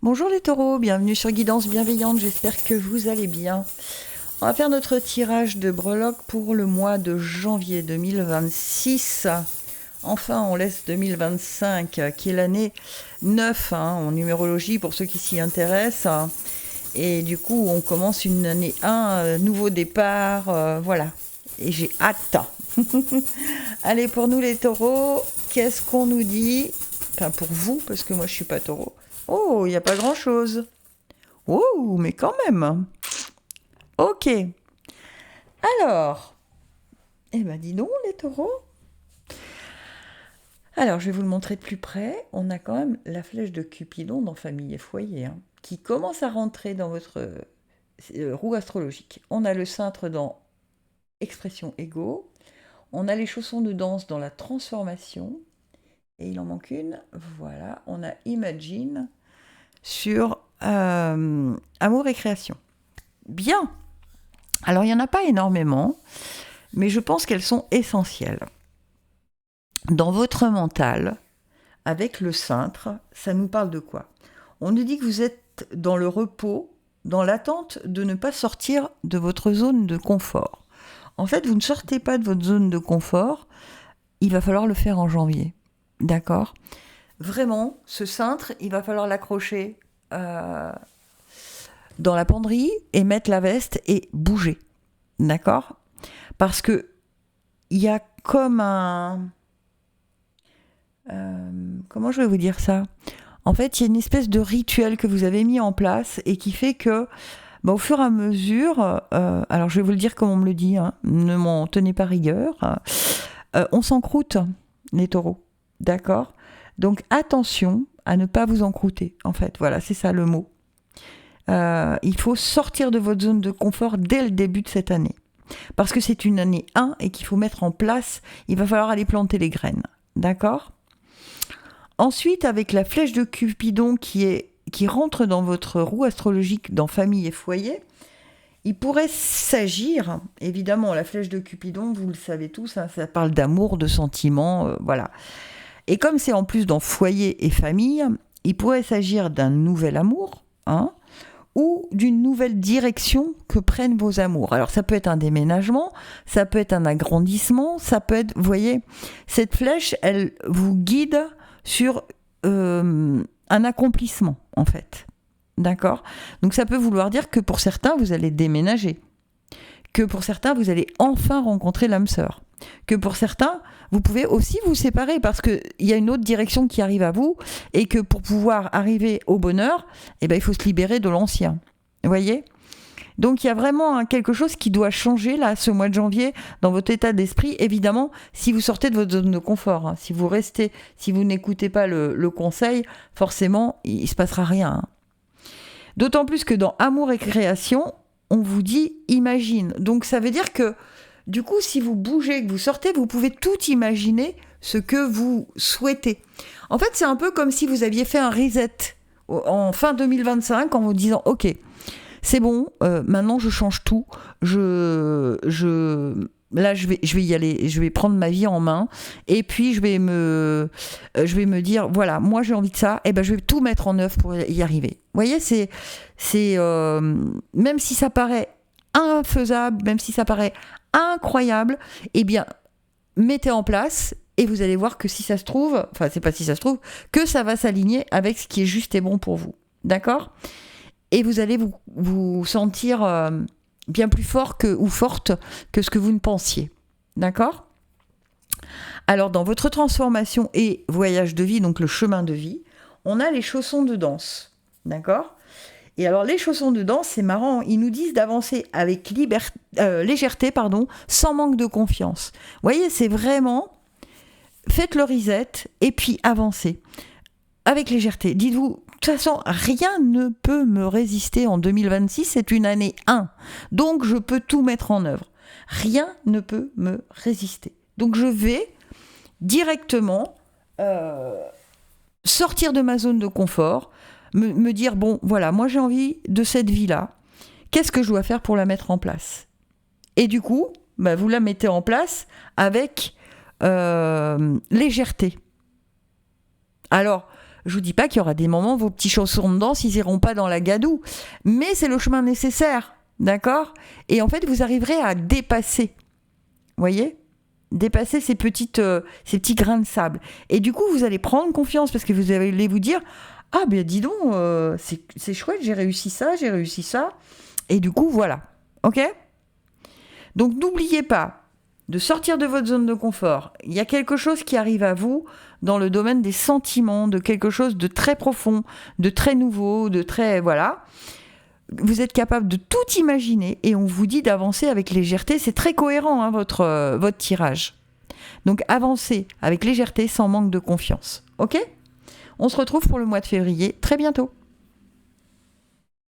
Bonjour les taureaux, bienvenue sur Guidance Bienveillante, j'espère que vous allez bien. On va faire notre tirage de breloque pour le mois de janvier 2026. Enfin, on laisse 2025, qui est l'année 9 en numérologie pour ceux qui s'y intéressent. Et du coup, on commence une année 1, nouveau départ, voilà. Et j'ai hâte. Allez, pour nous les taureaux, qu'est-ce qu'on nous dit? Enfin, pour vous, parce que moi je suis pas taureau. Oh, il n'y a pas grand-chose. Oh, mais quand même. Ok. Alors, eh ben dis donc les taureaux. Alors, je vais vous le montrer de plus près. On a quand même la flèche de Cupidon dans Famille et Foyer, qui commence à rentrer dans votre roue astrologique. On a le cintre dans Expression Ego. On a les chaussons de danse dans la transformation. Et il en manque une. Voilà, on a Imagine sur Amour et Création. Bien. Alors, il n'y en a pas énormément, mais je pense qu'elles sont essentielles. Dans votre mental, avec le cintre, ça nous parle de quoi? On nous dit que vous êtes dans le repos, dans l'attente de ne pas sortir de votre zone de confort. En fait, vous ne sortez pas de votre zone de confort, il va falloir le faire en janvier. D'accord? Vraiment, ce cintre, il va falloir l'accrocher dans la penderie et mettre la veste et bouger. D'accord? Parce que il y a comme un... comment je vais vous dire ça? En fait, il y a une espèce de rituel que vous avez mis en place et qui fait que, au fur et à mesure, alors je vais vous le dire comme on me le dit, ne m'en tenez pas rigueur, on s'encroute, les taureaux. D'accord? Donc attention à ne pas vous encrouter, en fait. Voilà, c'est ça le mot. Il faut sortir de votre zone de confort dès le début de cette année. Parce que c'est une année 1 et qu'il faut mettre en place, il va falloir aller planter les graines. D'accord? Ensuite, avec la flèche de Cupidon qui rentre dans votre roue astrologique dans Famille et Foyer, il pourrait s'agir, évidemment, la flèche de Cupidon, vous le savez tous, ça parle d'amour, de sentiments, voilà. Et comme c'est en plus dans Foyer et Famille, il pourrait s'agir d'un nouvel amour, ou d'une nouvelle direction que prennent vos amours. Alors ça peut être un déménagement, ça peut être un agrandissement, ça peut être, vous voyez, cette flèche, elle vous guide sur un accomplissement, en fait. D'accord? Donc ça peut vouloir dire que pour certains, vous allez déménager, que pour certains, vous allez enfin rencontrer l'âme sœur, que pour certains, vous pouvez aussi vous séparer parce qu'il y a une autre direction qui arrive à vous et que pour pouvoir arriver au bonheur, il faut se libérer de l'ancien. Vous voyez? Donc il y a vraiment quelque chose qui doit changer là, ce mois de janvier, dans votre état d'esprit. Évidemment, si vous sortez de votre zone de confort, si vous restez, si vous n'écoutez pas le conseil, forcément, il ne se passera rien. D'autant plus que dans Amour et Création, on vous dit imagine. Donc ça veut dire que du coup, si vous bougez, que vous sortez, vous pouvez tout imaginer ce que vous souhaitez. En fait, c'est un peu comme si vous aviez fait un reset en fin 2025 en vous disant « Ok, c'est bon, maintenant je change tout. Là, je vais y aller. Je vais prendre ma vie en main. Et puis, je vais me dire, voilà, moi j'ai envie de ça. Et je vais tout mettre en œuvre pour y arriver. » Vous voyez, c'est même si ça paraît infaisable, même si ça paraît incroyable, mettez en place et vous allez voir que si ça se trouve, enfin c'est pas si ça se trouve, que ça va s'aligner avec ce qui est juste et bon pour vous. D'accord? Et vous allez vous sentir bien plus fort ou forte que ce que vous ne pensiez. D'accord? Alors dans votre transformation et voyage de vie, donc le chemin de vie, on a les chaussons de danse. D'accord? Et alors, les chaussons de danse, c'est marrant, ils nous disent d'avancer avec légèreté, sans manque de confiance. Vous voyez, c'est vraiment, faites le reset et puis avancez. Avec légèreté. Dites-vous, de toute façon, rien ne peut me résister en 2026, c'est une année 1. Donc, je peux tout mettre en œuvre. Rien ne peut me résister. Donc, je vais directement sortir de ma zone de confort, me dire, bon, voilà, moi j'ai envie de cette vie-là. Qu'est-ce que je dois faire pour la mettre en place? Et du coup, vous la mettez en place avec légèreté. Alors, Je vous dis pas qu'il y aura des moments où vos petits chaussons de danse, ils iront pas dans la gadoue. Mais c'est le chemin nécessaire, d'accord ? Et en fait, vous arriverez à dépasser. Vous voyez ? Dépasser ces petits grains de sable. Et du coup, vous allez prendre confiance parce que vous allez vous dire « Ah, ben dis donc, c'est chouette, j'ai réussi ça. » Et du coup, voilà. OK ? Donc, n'oubliez pas de sortir de votre zone de confort. Il y a quelque chose qui arrive à vous dans le domaine des sentiments, de quelque chose de très profond, de très nouveau, de très... Voilà. Vous êtes capable de tout imaginer et on vous dit d'avancer avec légèreté. C'est très cohérent, hein, votre tirage. Donc avancez avec légèreté sans manque de confiance. Ok ? On se retrouve pour le mois de février très bientôt.